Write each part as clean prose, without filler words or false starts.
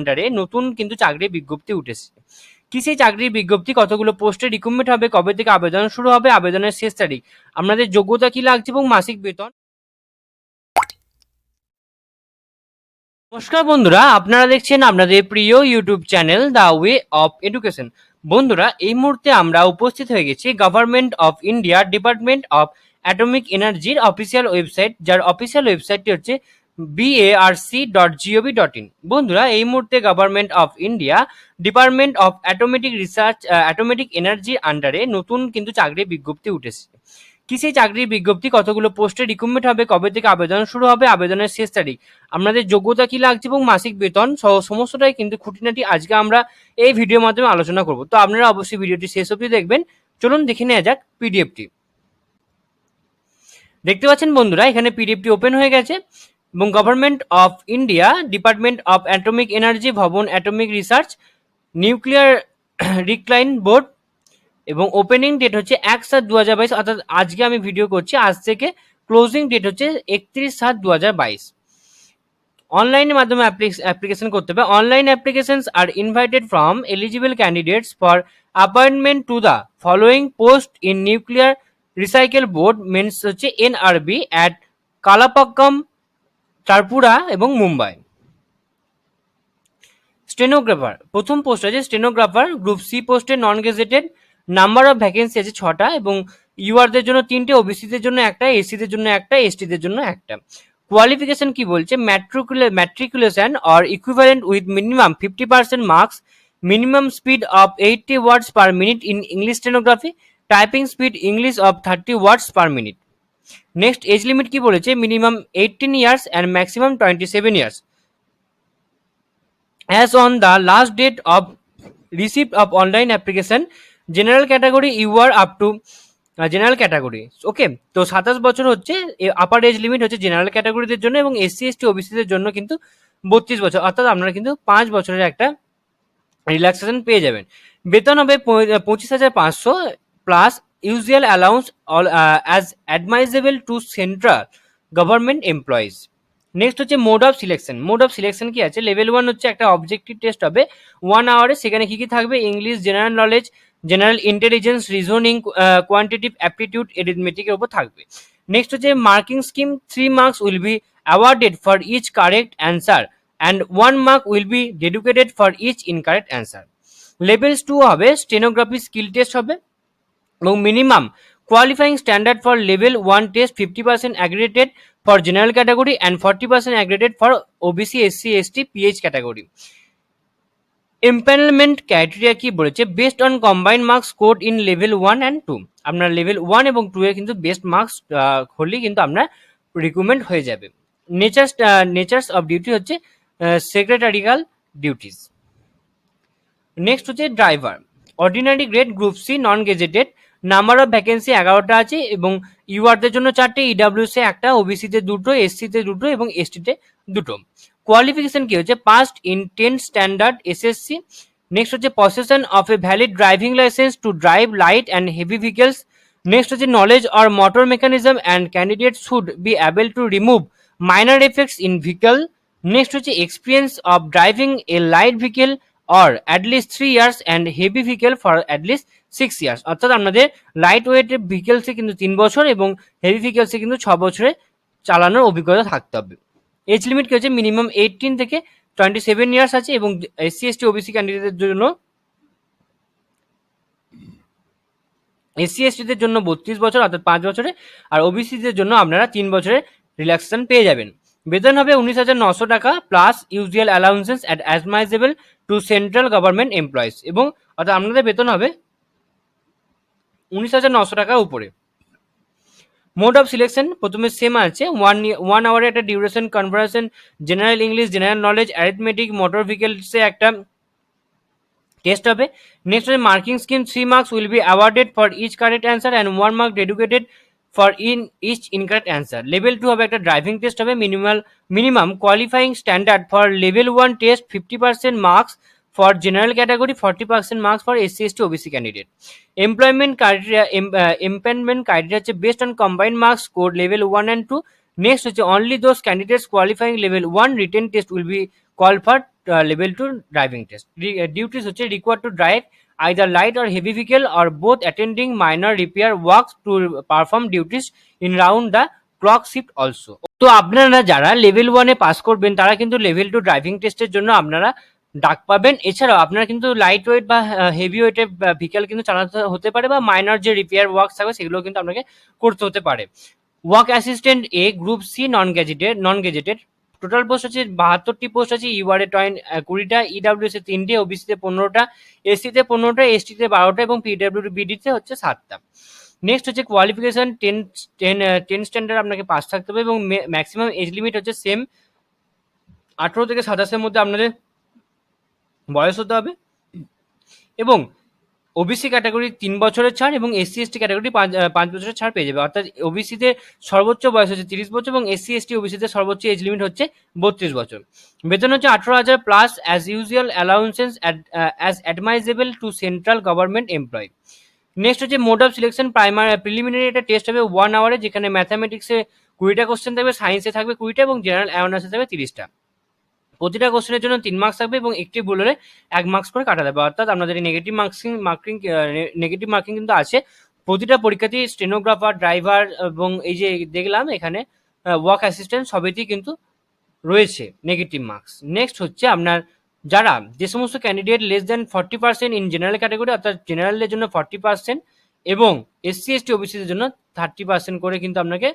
আন্ডারে নতুন কিন্তু চাকরির বিজ্ঞপ্তি উঠেছে। কি সেই চাকরির বিজ্ঞপ্তি, কতগুলো পোস্টে রিক্রুটমেন্ট হবে, কবে থেকে আবেদন শুরু হবে, আবেদনের শেষ তারিখ, আপনাদের যোগ্যতা কি লাগছে এবং মাসিক বেতন। নমস্কার বন্ধুরা, আপনারা দেখছেন আপনাদের প্রিয় YouTube channel the way of education. বন্ধুরা, এই মুহূর্তে আমরা উপস্থিত হয়ে গেছি government of India department of atomic এনার্জির অফিসিয়াল ওয়েবসাইট, যার অফিসিয়াল ওয়েবসাইটটি হচ্ছে BARC.gov.in। বন্ধুরা, এই মুহূর্তে government of India department of atomic এনার্জির আন্ডারে নতুন কিন্তু চাকরির বিজ্ঞপ্তি উঠেছে। কি সেই চাকরির বিজ্ঞপ্তি, কতগুলো পোস্টে রিক্রুটমেন্ট হবে, কবে থেকে আবেদন শুরু হবে, আবেদনের শেষ তারিখ, আপনাদের যোগ্যতা কি লাগছে এবং মাসিক বেতন সহ সমস্তটাই কিন্তু খুঁটিনাটি আজকে আমরা এই ভিডিওর মাধ্যমে আলোচনা করব। তো আপনারা অবশ্যই ভিডিওটি শেষ অবধি দেখবেন। চলুন দেখে নেওয়া যাক পিডিএফটি। দেখতে পাচ্ছেন বন্ধুরা, এখানে পিডিএফটি ওপেন হয়ে গেছে এবং government of India department of atomic energy Bhavan atomic research nuclear রিক্লাইন বোর্ড এবং ওপেনিং ডেট হচ্ছে 1/7/2022, অর্থাৎ আজকে আমি ভিডিও করছি, আজ থেকে ক্লোজিং ডেট হচ্ছে 31/7/2022। অনলাইনের মাধ্যমে অ্যাপ্লিকেশন করতে হবে। Online applications are invited from eligible candidates for appointment to the following post in nuclear recycle board means হচ্ছে NRB অ্যাট কালাপাক্কাম, ত্রিপুরা এবং মুম্বাই। স্টেনোগ্রাফার, প্রথম পোস্ট আছে স্টেনোগ্রাফার, গ্রুপ সি পোস্টে non gazetted, number of vacancy আছে 6টা এবং ইউআরদের জন্য 3টে, ওবিসিদের জন্য একটা, এসসিদের জন্য একটা, এসটিদের জন্য একটা। কোয়ালিফিকেশন কি বলছে, matriculation or equivalent with minimum 50% marks, minimum speed of 80 words per minute in English stenography, typing speed English of 30 words per minute. Next age limit কি বলেছে, minimum 18 years and maximum 27 years as on the last date of receipt of online application. General category U R up to general category, okay. তো 27 বছর হচ্ছে upper age limit হচ্ছে general ক্যাটাগরিদের জন্য এবং SC ST ওবিসিদের জন্য কিন্তু 32 বছর, অর্থাৎ আপনারা কিন্তু 5 বছরের একটা রিল্যাক্সেশন পেয়ে যাবেন। বেতন হবে 25,500 plus usual allowance as admissible to central government employees. Next হচ্ছে mode of selection. Mode of selection কি আছে, লেভেল 1 হচ্ছে একটা অবজেক্টিভ টেস্ট হবে 1 আওয়ারে, সেখানে কি কি থাকবে, English, general knowledge, general intelligence, reasoning, quantitative aptitude, এরিথমেটিকের উপর থাকবে। নেক্সট হচ্ছে marking scheme, 3 marks will be awarded for each correct answer and 1 mark will be dedicated for each incorrect answer. Levels 2 হবে স্টেনোগ্রাফি স্কিল টেস্ট হবে এবং minimum qualifying standard for level 1 test 50% aggregated for general category and 40% aggregated for OBC, SC, ST, PH category. Empanelment criteria কি বলেছে, based on combined marks scored in level 1 and 2। আপনার level 1 এবং 2 এর কিন্তু best marks হলেই কিন্তু আপনার recruitment হয়ে যাবে। নেচার্স অফ ডিউটি হচ্ছে সেক্রেটারিয়াল ডিউটিস। নেক্সট হচ্ছে driver, ordinary grade, group C, non gazetted, number of vacancy 11টা আছে এবং ইউআরদের জন্য 4টে, ইডাব্লিউসি একটা, ওবিসিতে 2টো, এসসিতে 2টো এবং এসটিতে 2টো। কোয়ালিফিকেশন কি হচ্ছে, passed in 10 standard SSC. Next হচ্ছে possession of a valid driving licence to drive light and heavy vehicles. Next হচ্ছে knowledge or motor mechanism and candidate should be able to remove minor effects in vehicle. Next হচ্ছে experience of driving a light vehicle or at least 3 years and heavy vehicle for at least 6 years, অর্থাৎ আপনাদের light ওয়েটের ভেহিকলসে কিন্তু 3 বছর এবং heavy ভেহিকলসে কিন্তু 6 বছরে চালানোর অভিজ্ঞতা থাকতে হবে। এজ লিমিট কি হচ্ছে, মিনিমাম 18 থেকে 27 ইয়ার্স আছে এবং এসসি এসটি ওবিসি ক্যান্ডিডেটদের জন্য, এসসি এসটিদের জন্য 32 বছর অর্থাৎ 5 বছরে, আর ওবিসিদের জন্য আপনারা 3 বছরের রিল্যাক্সেশন পেয়ে যাবেন। বেতন হবে 19,900 টাকা plus usual allowances at admissible to central government employees, এবং অর্থাৎ আপনাদের বেতন হবে 19,900 টাকার উপরে। মোড অফ সিলেকশন প্রথমে সেম আছে, 1 আওয়ারে একটা duration, conversation, general English, general knowledge, arithmetic, motor ভেহিকলসে একটা টেস্ট হবে। নেক্সট হচ্ছে marking scheme, 3 marks will be awarded for each correct answer and 1 mark dedicated for each incorrect answer. Level 2 হবে একটা ড্রাইভিং টেস্ট হবে, minimum qualifying standard for level 1 test 50% marks for general category, 40% marks for SC, ST, OBC candidate. Employment criteria হচ্ছে based on combined marks scored level 1 and 2. Next হচ্ছে only those candidates qualifying level 1 written test will be call for level 2 driving test. Duties হচ্ছে required to drive either light or heavy vehicle or both, attending minor repair works to perform duties in round the clock shift also। তো আপনারা যারা level 1-এ pass করবেন তারা কিন্তু level 2 driving টেস্টের জন্য আপনারা ডাক পাবেন। এছাড়াও আপনারা কিন্তু লাইট ওয়েট বা হেভি ওয়েটের ভেহিকেল কিন্তু চালাতে হতে পারে, বা মাইনর যে রিপেয়ার ওয়ার্কস থাকবে সেগুলো কিন্তু আপনাকে করতে হতে পারে। Work assistant A group C non gazetted total post আছে 72টি পোস্ট আছে। ইউআরএ 20টা, ইডাব্লিউএস এ 3টে, ওবিসিতে 15টা, এসসিতে 15টা, এসটিতে 12টা এবং পিডব্লিউবিডিতে হচ্ছে 7টা। নেক্সট হচ্ছে কোয়ালিফিকেশন 10 স্ট্যান্ডার্ড আপনাকে পাস থাকতে হবে এবং ম্যাক্সিমাম এজ লিমিট হচ্ছে সেম 18 থেকে 27-এর মধ্যে আপনাদের বয়স হতে হবে। এবং ওবিসি ক্যাটাগরি 3 বছরের ছাড় এবং এসসি এসটি ক্যাটাগরি 5 বছরের ছাড় পেয়ে যাবে। অর্থাৎ ওবিসিতে সর্বোচ্চ বয়স হচ্ছে 30 বছর এবং এসসি এসটি ওবিসিতে সর্বোচ্চ এজ লিমিট হচ্ছে 32 বছর। বেতন হচ্ছে 18,000 plus as usual allowances as admissible to central government employee. Next হচ্ছে মোড অফ সিলেকশন প্রিলিমিনারি একটা টেস্ট হবে 1 আওয়ারে, যেখানে ম্যাথামেটিক্সে 20টা কোশ্চেন থাকবে, সায়েন্সে থাকবে 20টা এবং জেনারেল অ্যাওয়ারনেসে থাকবে 30টা। প্রতিটা কোশ্চেনের জন্য 3 মার্কস থাকবে এবং একটি ভুল হলে 1 মার্কস করে কাটা যাবে। অর্থাৎ আপনাদের নেগেটিভ মার্কিং কিন্তু আছে প্রতিটা পরীক্ষাতেই। স্টেনোগ্রাফার, ড্রাইভার এবং এই যে দেখলাম এখানে ওয়ার্ক অ্যাসিস্ট্যান্ট সবেতেই কিন্তু রয়েছে নেগেটিভ মার্কস। নেক্সট হচ্ছে আপনার যারা যে সমস্ত candidate less than 40% in general category, অর্থাৎ জেনারেলের জন্য 40% এবং এসসি এসটি ওবিসিদের জন্য 30% করে কিন্তু আপনাকে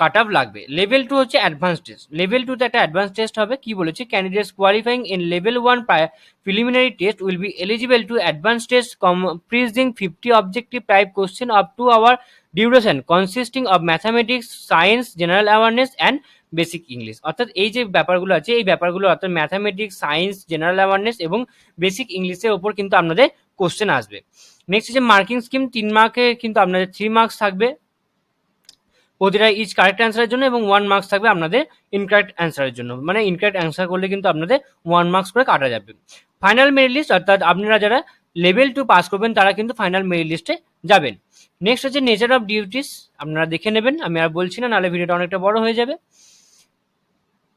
কাট অফ লাগবে। লেভেল 2 হচ্ছে অ্যাডভান্স টেস্ট। লেভেল 2তে একটা অ্যাডভান্স টেস্ট হবে। কি বলেছে, candidates qualifying in level 1 preliminary test will be eligible to advance test comprising 50 objective type question of 2 hour duration consisting of mathematics, science, general awareness and basic English. অর্থাৎ এই যে ব্যাপারগুলো আছে এই ব্যাপারগুলো অর্থাৎ ম্যাথামেটিক্স, সায়েন্স, জেনারেল অ্যাওয়ারনেস এবং basic ইংলিশের ওপর কিন্তু আপনাদের কোশ্চেন আসবে। নেক্সট হচ্ছে মার্কিং স্কিম 3 মার্কে কিন্তু আপনাদের 3 মার্কস থাকবে প্রতিটা ইচ কারেক্ট অ্যান্সারের জন্য এবং 1 মার্কস থাকবে আপনাদের ইনকারেক্ট অ্যান্সারের জন্য। মানে ইনকারেক্ট অ্যান্সার করলে কিন্তু আপনাদের 1 মার্কস করে কাটা যাবে। ফাইনাল মেরিট লিস্ট, অর্থাৎ আপনারা যারা লেভেল 2 পাস করবেন তারা কিন্তু ফাইনাল মেরিট লিস্টে যাবেন। নেক্সট হচ্ছে নেচার অফ ডিউটিস, আপনারা দেখে নেবেন, আমি আর বলছি না, নাহলে ভিডিওটা অনেকটা বড় হয়ে যাবে।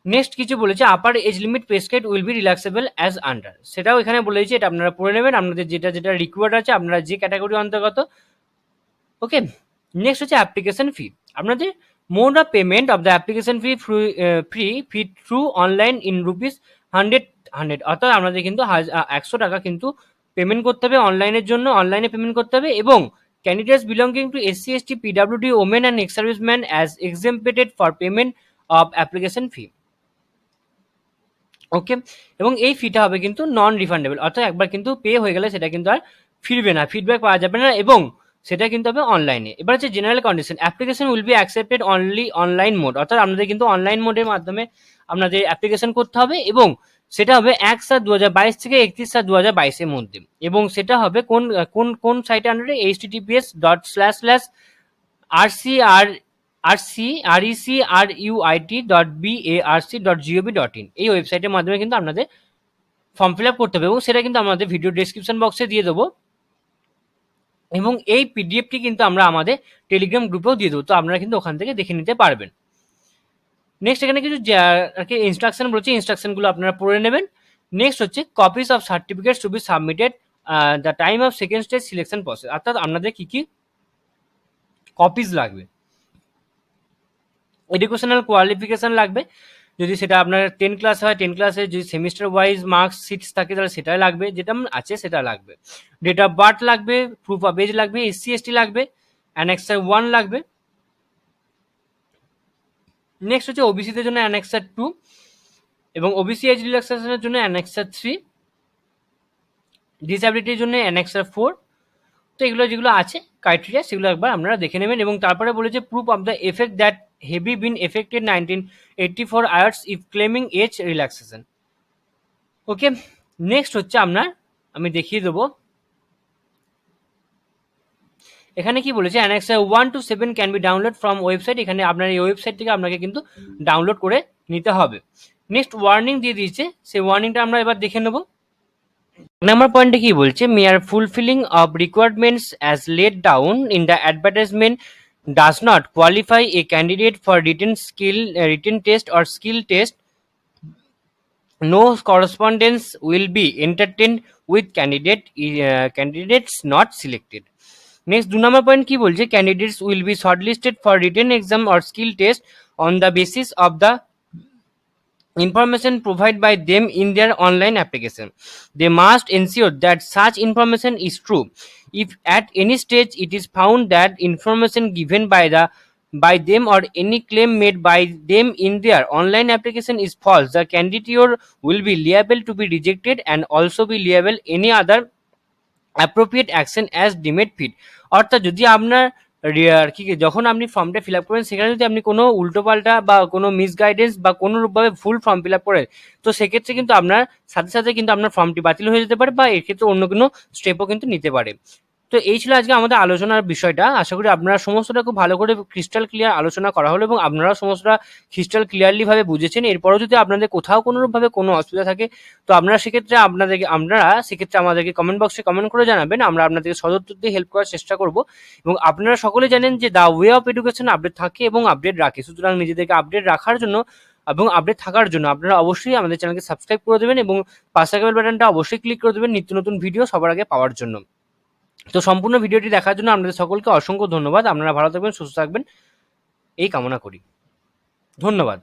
নেক্সট কিছু বলেছে upper age limit prescribe will be relaxable as under, সেটাও এখানে বলেছে, এটা আপনারা পড়ে নেবেন আপনাদের যেটা যেটা রিকোয়ার্ড আছে আপনারা যে ক্যাটাগরি অন্তর্গত। ওকে, নেক্সট হচ্ছে অ্যাপ্লিকেশন ফি। আপনাদের mode of payment of the application fee through online in rupees 100, অর্থাৎ আপনাদের কিন্তু 100 টাকা কিন্তু পেমেন্ট করতে হবে অনলাইনের জন্য, অনলাইনে পেমেন্ট করতে হবে। এবং candidates belonging to SC ST PWD women and ex serviceman as exempted for payment of application fee. Okay, এবং এই ফিটা হবে কিন্তু নন রিফান্ডেবল, অর্থাৎ একবার কিন্তু পে হয়ে গেলে সেটা কিন্তু আর ফিরবে না, ফিডব্যাক পাওয়া যাবে না এবং সেটা কিন্তু হবে অনলাইনে। এবার হচ্ছে general condition, application will be accepted only online mode, অর্থাৎ আপনাদের কিন্তু অনলাইন মোডের মাধ্যমে আপনাদের অ্যাপ্লিকেশন করতে হবে এবং সেটা হবে 1/7/2022 থেকে 31/7/2022 মধ্যে। এবং সেটা হবে কোন কোন কোন সাইটে আন্ডারে, https://rec.ruit.barc.gov.in এই ওয়েবসাইটের মাধ্যমে কিন্তু আপনাদের ফর্ম ফিল আপ করতে হবে এবং সেটা কিন্তু আমাদের ভিডিও ডেসক্রিপশন বক্সে দিয়ে দেবো এবং এই পিডিএফটি কিন্তু আমরা আমাদের টেলিগ্রাম গ্রুপেও দিয়ে দেবো, তো আপনারা কিন্তু ওখান থেকে দেখে নিতে পারবেন। নেক্সট এখানে কিছু ইনস্ট্রাকশন বলছি, ইনস্ট্রাকশনগুলো আপনারা পড়ে নেবেন। নেক্সট হচ্ছে copies of certificates to be submitted the time of second stage selection process, অর্থাৎ আপনাদের কি কি কপিস লাগবে। এডুকেশনাল কোয়ালিফিকেশন লাগবে, যদি সেটা আপনার 10 ক্লাস হয় 10 ক্লাসে, যদি সেমিস্টার ওয়াইজ মার্কস সিটস থাকে তাহলে সেটাই লাগবে, যেটা আছে সেটা লাগবে। ডেট অফ বার্থ লাগবে, প্রুফ অফ এজ লাগবে, এসসি এসটি লাগবে, অ্যানেক্সার 1 লাগবে। নেক্সট হচ্ছে ওবিসিদের জন্য অ্যানেক্সার 2 এবং ওবিসি এজ রিল্যাক্সেশনের জন্য অ্যানেক্সার 3, ডিসএবিলিটির জন্য অ্যানেক্সার 4। তো এগুলো যেগুলো আছে ক্রাইটেরিয়া সেগুলো একবার আপনারা দেখে নেবেন। এবং তারপরে বলেছে proof of the effect that have been affected 1984 hours if claiming age relaxation. Okay, next হচ্ছে আমি দেখিয়ে দেবো এখানে কি বলেছে, annexure 1 to 7 can be download from website, এখানে আপনার এই ওয়েবসাইট থেকে আপনাকে কিন্তু ডাউনলোড করে নিতে হবে। নেক্সট ওয়ার্নিং দিয়ে দিয়েছে, সেই ওয়ার্নিংটা আমরা এবার দেখে নেব। নাম্বার পয়েন্টে কি বলছে, mere fulfilling of requirements as laid down in the advertisement does not qualify a candidate for written test or skill test No correspondence will be entertained with candidates not selected. Next 2 number point কি বলছে, candidates will be shortlisted for written exam or skill test on the basis of the information provided by them in their online application. They must ensure that such information is true. If at any stage it is found that information given by them or any claim made by them in their online application is false, the candidate will be liable to be rejected and also be liable any other appropriate action as deemed fit. অর্থাৎ যদি আপনার কি যখন আপনি ফর্মটা fill up করেন সেখানে যদি আপনি কোনো উল্টোপাল্টা বা কোনো মিসগাইডেন্স বা কোনোরূপভাবে ভুল ফর্ম ফিল আপ করেন, তো সেক্ষেত্রে কিন্তু আপনার সাথে সাথে কিন্তু আপনার ফর্মটি বাতিল হয়ে যেতে পারে বা এক্ষেত্রে অন্য কোনো স্টেপও কিন্তু নিতে পারে। তো এই ছিল আজকে আমাদের আলোচনার বিষয়টা। আশা করি আপনারা সমস্তটা খুব ভালো করে ক্রিস্টাল ক্লিয়ার আলোচনা করা হলো এবং আপনারা সমস্তটা ক্রিস্টাল ক্লিয়ারলি ভাবে বুঝেছেন। এরপরও যদি আপনাদের কোথাও কোনোরূপভাবে কোনো অসুবিধা থাকে, তো আপনারা সেক্ষেত্রে আমাদেরকে কমেন্ট বক্সে কমেন্ট করে জানাবেন। আমরা আপনাদেরকে সদুত্তর দিয়ে হেল্প করার চেষ্টা করব। এবং আপনারা সকলে জানেন যে the way of education update থাকে এবং আপডেট রাখে, সুতরাং নিজেদেরকে আপডেট রাখার জন্য এবং আপডেট থাকার জন্য আপনারা অবশ্যই আমাদের চ্যানেলকে সাবস্ক্রাইব করে দেবেন এবং পাশে থাকা বেল বাটনটা অবশ্যই ক্লিক করে দেবেন নিত্য নতুন ভিডিও সবার আগে পাওয়ার জন্য। তো সম্পূর্ণ ভিডিওটি দেখার জন্য আপনাদের সকলকে অসংখ্য ধন্যবাদ। আপনারা ভালো থাকবেন, সুস্থ থাকবেন এই কামনা করি। ধন্যবাদ।